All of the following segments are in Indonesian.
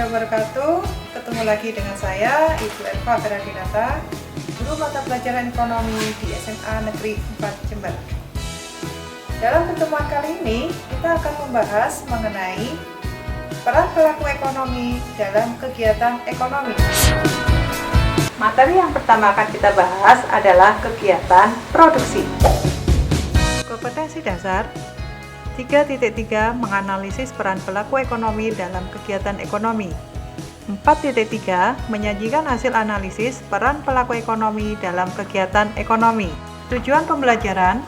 wabarakatuh. Ketemu lagi dengan saya, Ibu Eva Feradinata, guru mata pelajaran ekonomi di SMA Negeri 4 Jember. Dalam pertemuan kali ini, kita akan membahas mengenai peran pelaku ekonomi dalam kegiatan ekonomi. Materi yang pertama akan kita bahas adalah kegiatan produksi. Kompetensi dasar 3.3 menganalisis peran pelaku ekonomi dalam kegiatan ekonomi. 4.3 menyajikan hasil analisis peran pelaku ekonomi dalam kegiatan ekonomi. Tujuan pembelajaran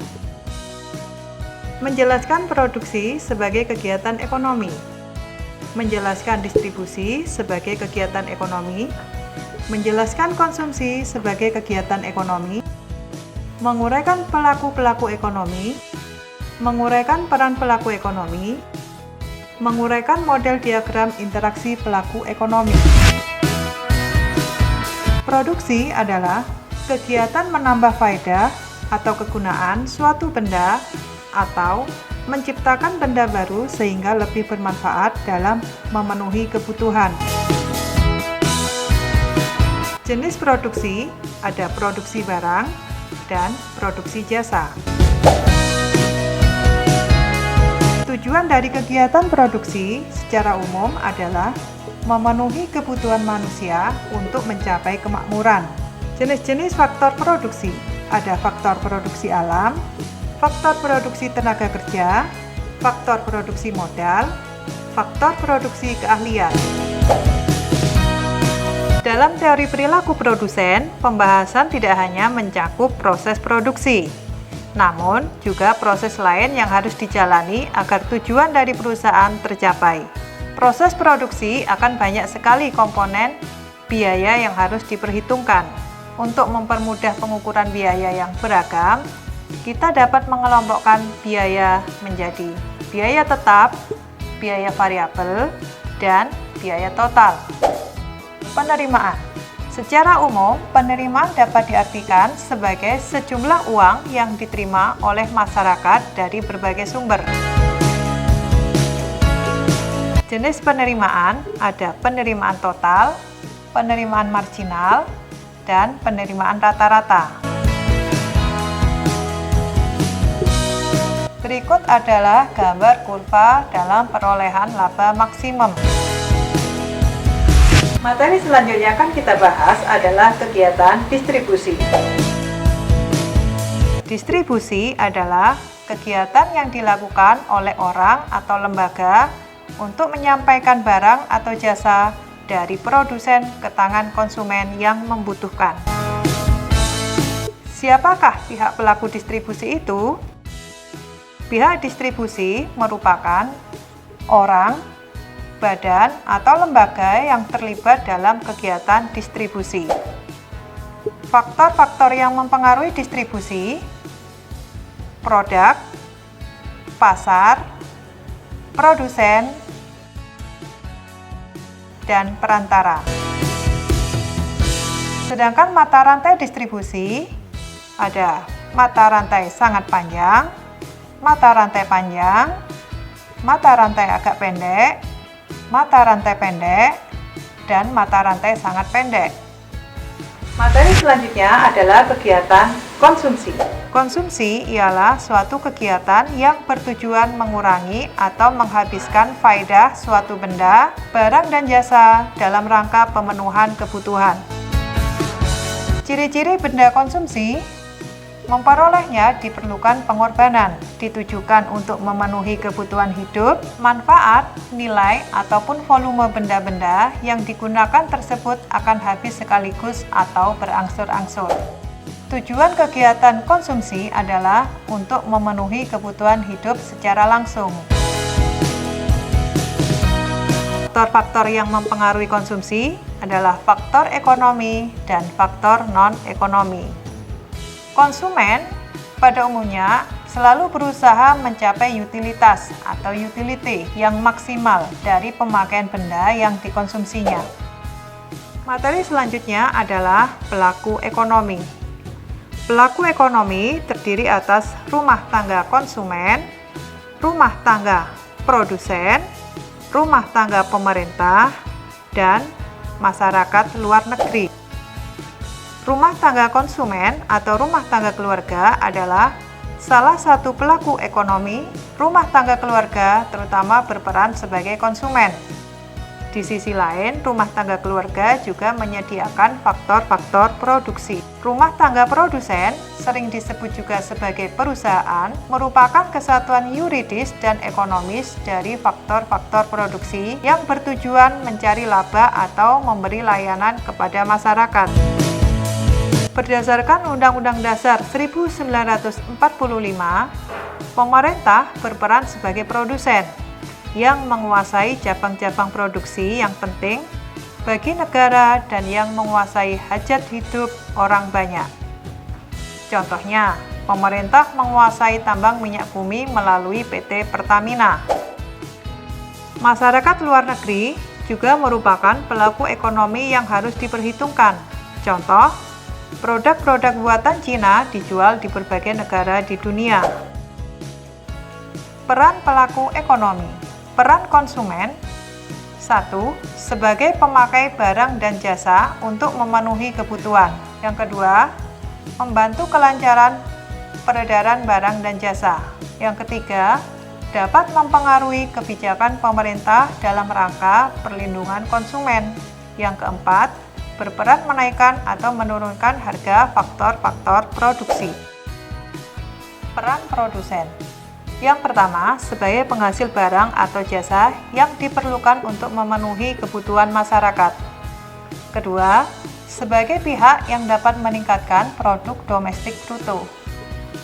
menjelaskan produksi sebagai kegiatan ekonomi, menjelaskan distribusi sebagai kegiatan ekonomi, menjelaskan konsumsi sebagai kegiatan ekonomi, menguraikan pelaku-pelaku ekonomi, menguraikan peran pelaku ekonomi, menguraikan model diagram interaksi pelaku ekonomi. Produksi adalah kegiatan menambah faedah atau kegunaan suatu benda atau menciptakan benda baru sehingga lebih bermanfaat dalam memenuhi kebutuhan. Jenis produksi ada produksi barang dan produksi jasa. Tujuan dari kegiatan produksi secara umum adalah memenuhi kebutuhan manusia untuk mencapai kemakmuran. Jenis-jenis faktor produksi ada faktor produksi alam, faktor produksi tenaga kerja, faktor produksi modal, faktor produksi keahlian. Dalam teori perilaku produsen, pembahasan tidak hanya mencakup proses produksi, namun juga proses lain yang harus dijalani agar tujuan dari perusahaan tercapai. Proses produksi akan banyak sekali komponen biaya yang harus diperhitungkan. Untuk mempermudah pengukuran biaya yang beragam, kita dapat mengelompokkan biaya menjadi biaya tetap, biaya variabel, dan biaya total. Penerimaan. Secara umum, penerimaan dapat diartikan sebagai sejumlah uang yang diterima oleh masyarakat dari berbagai sumber. Jenis penerimaan ada penerimaan total, penerimaan marginal, dan penerimaan rata-rata. Berikut adalah gambar kurva dalam perolehan laba maksimum. Materi selanjutnya akan kita bahas adalah kegiatan distribusi. Distribusi adalah kegiatan yang dilakukan oleh orang atau lembaga untuk menyampaikan barang atau jasa dari produsen ke tangan konsumen yang membutuhkan. Siapakah pihak pelaku distribusi itu? Pihak distribusi merupakan orang, badan, atau lembaga yang terlibat dalam kegiatan distribusi. Faktor-faktor yang mempengaruhi distribusi: produk, pasar, produsen, dan perantara. Sedangkan mata rantai distribusi ada mata rantai sangat panjang, mata rantai panjang, mata rantai agak pendek, mata rantai pendek, dan mata rantai sangat pendek. Materi selanjutnya adalah kegiatan konsumsi. Konsumsi ialah suatu kegiatan yang bertujuan mengurangi atau menghabiskan faedah suatu benda, barang, dan jasa dalam rangka pemenuhan kebutuhan. Ciri-ciri benda konsumsi: memperolehnya diperlukan pengorbanan, ditujukan untuk memenuhi kebutuhan hidup, manfaat, nilai, ataupun volume benda-benda yang digunakan tersebut akan habis sekaligus atau berangsur-angsur. Tujuan kegiatan konsumsi adalah untuk memenuhi kebutuhan hidup secara langsung. Faktor-faktor yang mempengaruhi konsumsi adalah faktor ekonomi dan faktor non-ekonomi. Konsumen pada umumnya selalu berusaha mencapai utilitas atau utility yang maksimal dari pemakaian benda yang dikonsumsinya. Materi selanjutnya adalah pelaku ekonomi. Pelaku ekonomi terdiri atas rumah tangga konsumen, rumah tangga produsen, rumah tangga pemerintah, dan masyarakat luar negeri. Rumah tangga konsumen atau rumah tangga keluarga adalah salah satu pelaku ekonomi. Rumah tangga keluarga terutama berperan sebagai konsumen. Di sisi lain, rumah tangga keluarga juga menyediakan faktor-faktor produksi. Rumah tangga produsen, sering disebut juga sebagai perusahaan, merupakan kesatuan yuridis dan ekonomis dari faktor-faktor produksi yang bertujuan mencari laba atau memberi layanan kepada masyarakat. Berdasarkan Undang-Undang Dasar 1945, pemerintah berperan sebagai produsen yang menguasai cabang-cabang produksi yang penting bagi negara dan yang menguasai hajat hidup orang banyak. Contohnya, pemerintah menguasai tambang minyak bumi melalui PT Pertamina. Masyarakat luar negeri juga merupakan pelaku ekonomi yang harus diperhitungkan. Contoh, produk-produk buatan Cina dijual di berbagai negara di dunia. Peran pelaku ekonomi. Peran konsumen. 1. Sebagai pemakai barang dan jasa untuk memenuhi kebutuhan. Yang kedua, membantu kelancaran peredaran barang dan jasa. Yang ketiga, dapat mempengaruhi kebijakan pemerintah dalam rangka perlindungan konsumen. Yang keempat, berperan menaikkan atau menurunkan harga faktor-faktor produksi. Peran produsen. Yang pertama, sebagai penghasil barang atau jasa yang diperlukan untuk memenuhi kebutuhan masyarakat. Kedua, sebagai pihak yang dapat meningkatkan produk domestik bruto.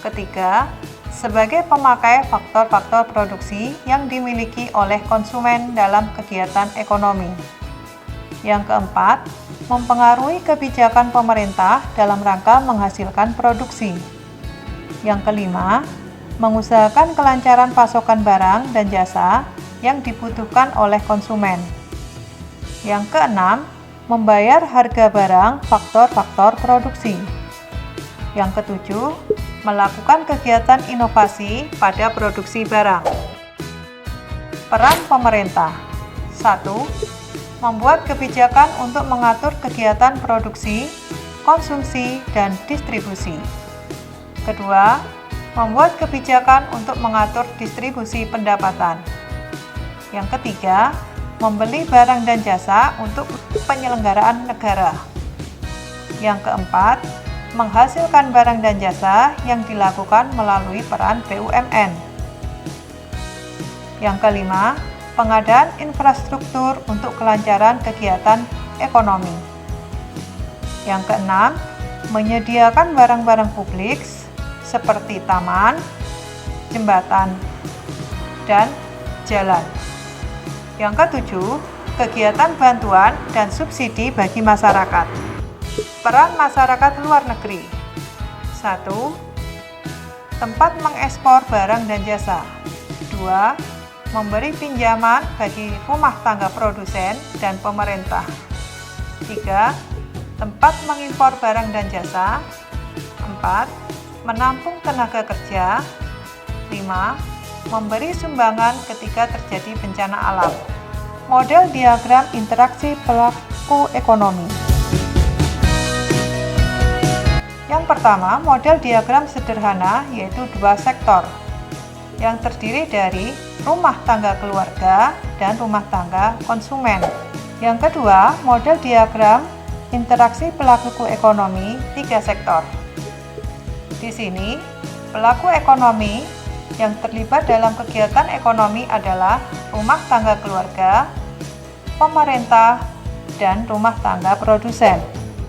Ketiga, sebagai pemakai faktor-faktor produksi yang dimiliki oleh konsumen dalam kegiatan ekonomi. Yang keempat, mempengaruhi kebijakan pemerintah dalam rangka menghasilkan produksi. Yang kelima, mengusahakan kelancaran pasokan barang dan jasa yang dibutuhkan oleh konsumen. Yang keenam, membayar harga barang faktor-faktor produksi. Yang ketujuh, melakukan kegiatan inovasi pada produksi barang. Peran pemerintah. 1. Membuat kebijakan untuk mengatur kegiatan produksi, konsumsi, dan distribusi. Kedua, membuat kebijakan untuk mengatur distribusi pendapatan. Yang ketiga, membeli barang dan jasa untuk penyelenggaraan negara. Yang keempat, menghasilkan barang dan jasa yang dilakukan melalui peran BUMN. Yang kelima, pengadaan infrastruktur untuk kelancaran kegiatan ekonomi. Yang keenam, menyediakan barang-barang publik seperti taman, jembatan, dan jalan. Yang ketujuh, kegiatan bantuan dan subsidi bagi masyarakat. Peran masyarakat luar negeri. 1. Tempat mengekspor barang dan jasa. 2. Memberi pinjaman bagi rumah tangga produsen dan pemerintah. 3. Tempat mengimpor barang dan jasa. 4. Menampung tenaga kerja. 5. Memberi sumbangan ketika terjadi bencana alam. Model diagram interaksi pelaku ekonomi. Yang pertama, model diagram sederhana yaitu dua sektor yang terdiri dari rumah tangga keluarga dan rumah tangga konsumen. Yang kedua, model diagram interaksi pelaku ekonomi tiga sektor. Di sini, pelaku ekonomi yang terlibat dalam kegiatan ekonomi adalah rumah tangga keluarga, pemerintah, dan rumah tangga produsen.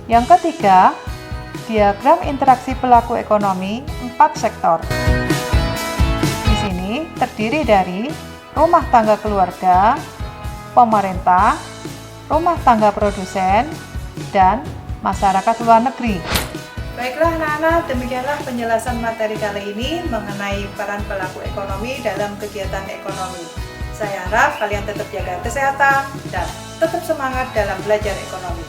Yang ketiga, diagram interaksi pelaku ekonomi 4 sektor. Di sini terdiri dari rumah tangga keluarga, pemerintah, rumah tangga produsen, dan masyarakat luar negeri. Baiklah anak-anak, demikianlah penjelasan materi kali ini mengenai peran pelaku ekonomi dalam kegiatan ekonomi. Saya harap kalian tetap jaga kesehatan dan tetap semangat dalam belajar ekonomi.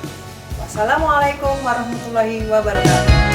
Wassalamualaikum warahmatullahi wabarakatuh.